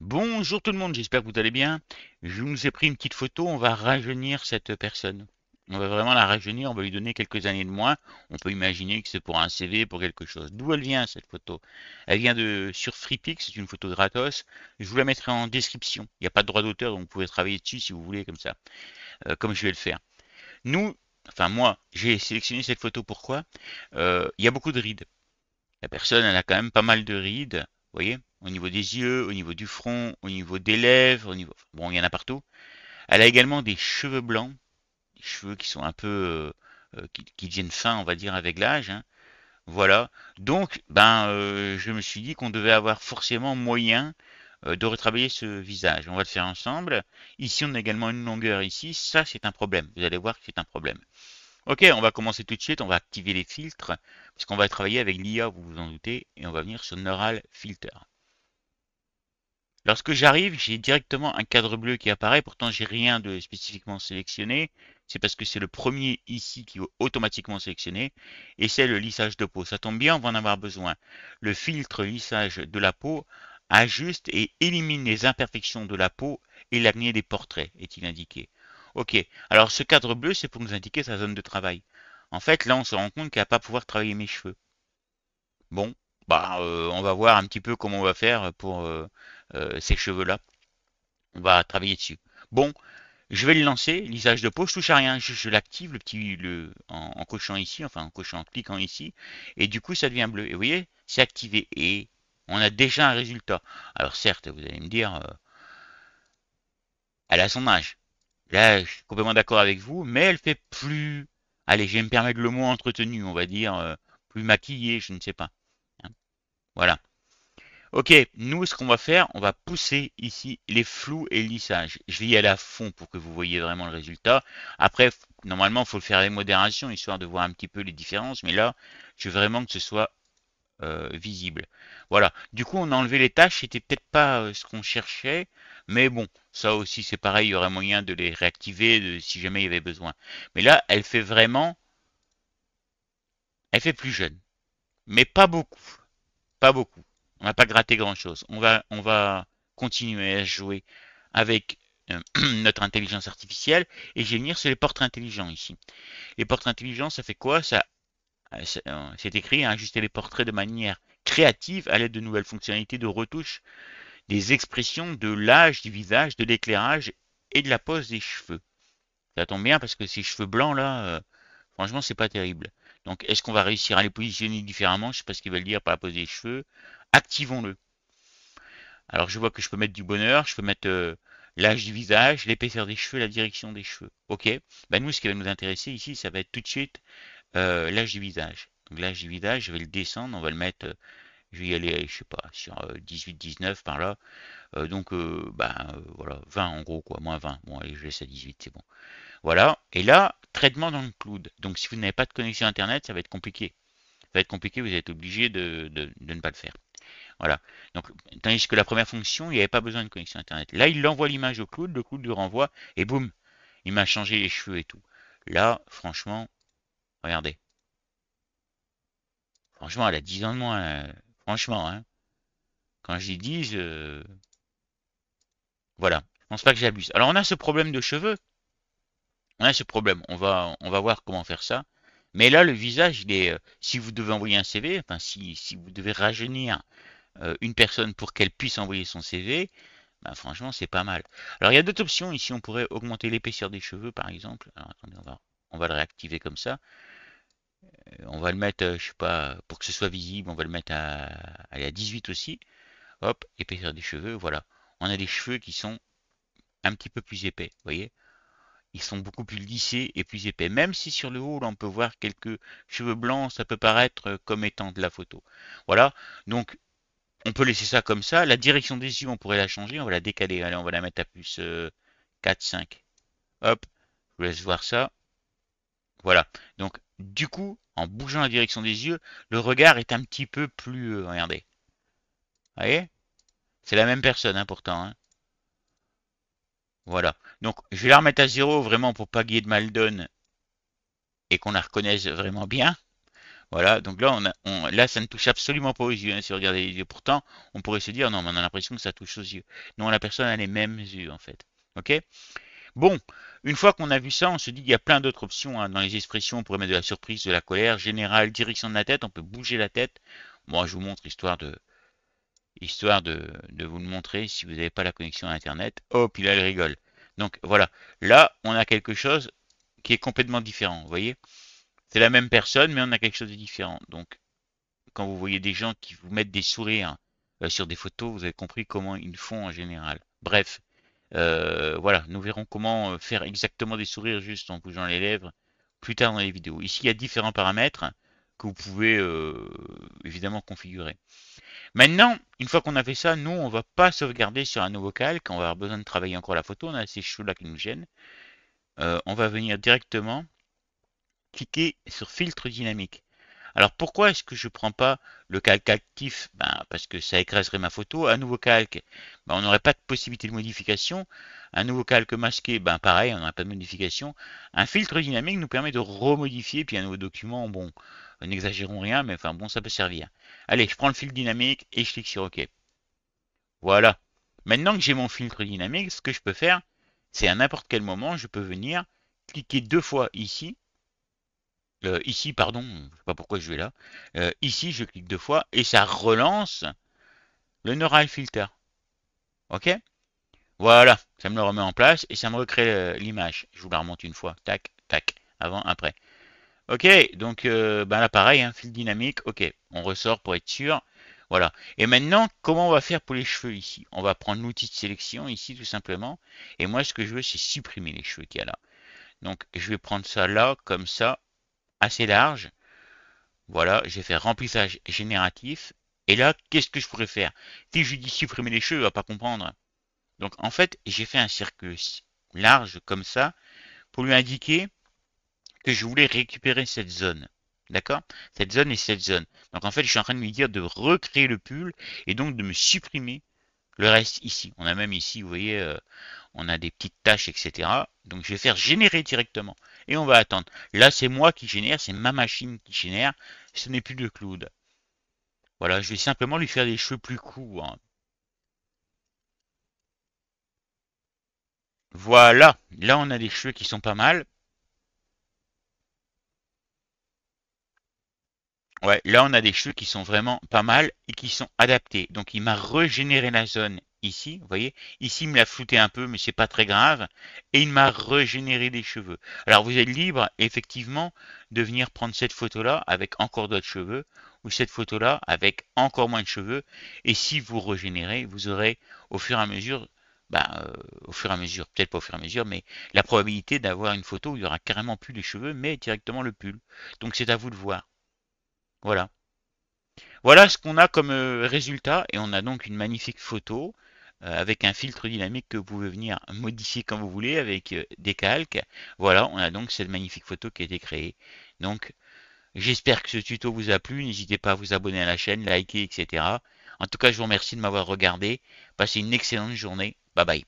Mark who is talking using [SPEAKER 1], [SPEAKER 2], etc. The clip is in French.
[SPEAKER 1] Bonjour tout le monde, j'espère que vous allez bien. Je nous ai pris une petite photo, on va rajeunir cette personne. On va vraiment la rajeunir, on va lui donner quelques années de moins. On peut imaginer que c'est pour un CV, pour quelque chose. D'où elle vient cette photo? Elle vient de sur FreePix, c'est une photo gratos. Je vous la mettrai en description. Il n'y a pas de droit d'auteur, donc vous pouvez travailler dessus si vous voulez comme ça, comme je vais le faire. Nous, enfin moi, j'ai sélectionné cette photo pourquoi? Il y a beaucoup de rides. La personne, elle a quand même pas mal de rides, vous voyez, au niveau des yeux, au niveau du front, au niveau des lèvres, au niveau... Bon, il y en a partout. Elle a également des cheveux blancs, des cheveux qui sont un peu... qui deviennent fins, on va dire, avec l'âge, hein. Voilà. Donc, je me suis dit qu'on devait avoir forcément moyen de retravailler ce visage. On va le faire ensemble. Ici, on a également une longueur ici. Ça, c'est un problème. Vous allez voir que c'est un problème. Ok, on va commencer tout de suite, on va activer les filtres, puisqu'on va travailler avec l'IA, vous vous en doutez, et on va venir sur Neural Filter. Lorsque j'arrive, j'ai directement un cadre bleu qui apparaît, pourtant j'ai rien de spécifiquement sélectionné, c'est parce que c'est le premier ici qui est automatiquement sélectionné, et c'est le lissage de peau. Ça tombe bien, on va en avoir besoin. Le filtre lissage de la peau ajuste et élimine les imperfections de la peau et l'acné des portraits, est-il indiqué. Ok, alors ce cadre bleu, c'est pour nous indiquer sa zone de travail. En fait, là, on se rend compte qu'elle va pas pouvoir travailler mes cheveux. Bon, on va voir un petit peu comment on va faire pour ces cheveux-là. On va travailler dessus. Bon, je vais le lancer, lissage de peau, je touche à rien, je l'active en cochant ici, enfin en cochant, en cliquant ici, et du coup ça devient bleu. Et vous voyez, c'est activé et on a déjà un résultat. Alors certes, vous allez me dire, elle a son âge. Là, je suis complètement d'accord avec vous, mais elle fait plus, allez, je vais me permettre le mot entretenu, on va dire, plus maquillée, je ne sais pas, hein. Voilà. Ok, nous, ce qu'on va faire, on va pousser ici les flous et le lissage. Je vais y aller à fond pour que vous voyez vraiment le résultat. Après, normalement, il faut le faire avec modération, histoire de voir un petit peu les différences. Mais là, je veux vraiment que ce soit visible. Voilà. Du coup, on a enlevé les tâches. C'était peut-être pas ce qu'on cherchait. Mais bon, ça aussi, c'est pareil. Il y aurait moyen de les réactiver si jamais il y avait besoin. Mais là, elle fait vraiment... Elle fait plus jeune. Mais pas beaucoup. Pas beaucoup. On n'a pas gratté grand-chose. On va continuer à jouer avec notre intelligence artificielle et je vais venir sur les portraits intelligents ici. Les portraits intelligents, ça fait quoi? C'est écrit à ajuster les portraits de manière créative à l'aide de nouvelles fonctionnalités de retouche, des expressions, de l'âge du visage, de l'éclairage et de la pose des cheveux. Ça tombe bien parce que ces cheveux blancs là, franchement, c'est pas terrible. Donc, est-ce qu'on va réussir à les positionner différemment? Je sais pas ce qu'ils veulent dire par la pose des cheveux. Activons-le. Alors je vois que je peux mettre du bonheur, je peux mettre l'âge du visage, l'épaisseur des cheveux, la direction des cheveux. Ok. Ben nous, ce qui va nous intéresser ici, ça va être tout de suite l'âge du visage. Donc l'âge du visage, je vais le descendre, on va le mettre, je vais y aller, je sais pas, sur 18-19 par là. Voilà, 20 en gros quoi, moins 20. Bon allez, je laisse à 18, c'est bon. Voilà. Et là, traitement dans le cloud. Donc si vous n'avez pas de connexion internet, ça va être compliqué. Ça va être compliqué, vous êtes obligé de ne pas le faire. Voilà. Donc, tandis que la première fonction, il n'y avait pas besoin de connexion Internet. Là, il envoie l'image au cloud, le cloud lui renvoie, et boum, il m'a changé les cheveux et tout. Là, franchement, regardez. Franchement, elle a 10 ans de moins. Franchement, hein. Quand je dis 10, voilà. Je pense pas que j'abuse. Alors, on a ce problème de cheveux. On a ce problème. On va voir comment faire ça. Mais là, le visage, il est. Si vous devez envoyer un CV, enfin, si vous devez rajeunir une personne pour qu'elle puisse envoyer son CV, bah, franchement, c'est pas mal. Alors, il y a d'autres options. Ici, on pourrait augmenter l'épaisseur des cheveux, par exemple. Alors, attendez, on va le réactiver comme ça. On va le mettre, je sais pas, pour que ce soit visible, on va le mettre allez, à 18 aussi. Hop, épaisseur des cheveux, voilà. On a des cheveux qui sont un petit peu plus épais, vous voyez. Ils sont beaucoup plus lissés et plus épais. Même si sur le haut, là, on peut voir quelques cheveux blancs, ça peut paraître comme étant de la photo. Voilà. Donc, on peut laisser ça comme ça. La direction des yeux, on pourrait la changer. On va la décaler. Allez, on va la mettre à plus 4, 5. Hop, je vous laisse voir ça. Voilà. Donc, du coup, en bougeant la direction des yeux, le regard est un petit peu plus... regardez. Vous voyez? C'est la même personne, hein, pourtant, hein. Voilà. Donc, je vais la remettre à zéro, vraiment, pour pas qu'il y ait de mal donne et qu'on la reconnaisse vraiment bien. Voilà, donc là, là, ça ne touche absolument pas aux yeux, hein, si vous regardez les yeux. Pourtant, on pourrait se dire, non, mais on a l'impression que ça touche aux yeux. Non, la personne a les mêmes yeux, en fait. Ok? Bon, une fois qu'on a vu ça, on se dit qu'il y a plein d'autres options, hein. Dans les expressions, on pourrait mettre de la surprise, de la colère, générale, direction de la tête, on peut bouger la tête. Moi, je vous montre histoire de vous le montrer si vous n'avez pas la connexion à Internet. Hop, il elle rigole. Donc voilà, là, on a quelque chose qui est complètement différent, vous voyez? C'est la même personne, mais on a quelque chose de différent. Donc, quand vous voyez des gens qui vous mettent des sourires sur des photos, vous avez compris comment ils font en général. Bref, voilà, nous verrons comment faire exactement des sourires juste en bougeant les lèvres plus tard dans les vidéos. Ici, il y a différents paramètres que vous pouvez évidemment configurer. Maintenant, une fois qu'on a fait ça, nous, on va pas sauvegarder sur un nouveau calque. On va avoir besoin de travailler encore la photo. On a ces cheveux-là qui nous gênent. On va venir directement cliquer sur filtre dynamique. Alors pourquoi est-ce que je ne prends pas le calque actif? Ben, parce que ça écraserait ma photo. Un nouveau calque, ben, on n'aurait pas de possibilité de modification. Un nouveau calque masqué, ben pareil, on n'aurait pas de modification. Un filtre dynamique nous permet de remodifier, puis un nouveau document, bon, n'exagérons rien, mais enfin bon, ça peut servir. Allez, je prends le filtre dynamique et je clique sur OK. Voilà. Maintenant que j'ai mon filtre dynamique, ce que je peux faire, c'est à n'importe quel moment, je peux venir cliquer deux fois ici. Ici, pardon, je ne sais pas pourquoi je vais là. Ici, je clique deux fois et ça relance le Neural Filter. Ok? Voilà, ça me le remet en place et ça me recrée l'image. Je vous la remonte une fois. Tac, tac, avant, après. Ok, donc ben là pareil, hein, fil dynamique. Ok, on ressort pour être sûr. Voilà. Et maintenant, comment on va faire pour les cheveux ici? On va prendre l'outil de sélection ici tout simplement. Et moi, ce que je veux, c'est supprimer les cheveux qu'il y a là. Donc, je vais prendre ça là, comme ça, assez large. Voilà, j'ai fait remplissage génératif. Et là, qu'est-ce que je pourrais faire? Si je lui dis supprimer les cheveux, il va pas comprendre. Donc en fait, j'ai fait un cercle large comme ça pour lui indiquer que je voulais récupérer cette zone. D'accord? Cette zone et cette zone. Donc en fait, je suis en train de lui dire de recréer le pull et donc de me supprimer le reste ici. On a même ici, vous voyez, on a des petites taches, etc. Donc je vais faire générer directement. Et on va attendre. Là, c'est moi qui génère, c'est ma machine qui génère. Ce n'est plus de Claude. Voilà, je vais simplement lui faire des cheveux plus courts, hein. Voilà, là on a des cheveux qui sont pas mal. Ouais, là on a des cheveux qui sont vraiment pas mal et qui sont adaptés. Donc il m'a régénéré la zone ici, vous voyez. Ici il me l'a flouté un peu, mais c'est pas très grave. Et il m'a régénéré des cheveux. Alors vous êtes libre effectivement de venir prendre cette photo-là avec encore d'autres cheveux ou cette photo-là avec encore moins de cheveux. Et si vous régénérez, vous aurez au fur et à mesure, au fur et à mesure, peut-être pas au fur et à mesure, mais la probabilité d'avoir une photo où il y aura carrément plus les cheveux, mais directement le pull. Donc c'est à vous de voir. Voilà. Voilà ce qu'on a comme résultat et on a donc une magnifique photo avec un filtre dynamique que vous pouvez venir modifier comme vous voulez avec des calques. Voilà, on a donc cette magnifique photo qui a été créée. Donc j'espère que ce tuto vous a plu. N'hésitez pas à vous abonner à la chaîne, liker, etc. En tout cas, je vous remercie de m'avoir regardé. Passez une excellente journée. Bye bye.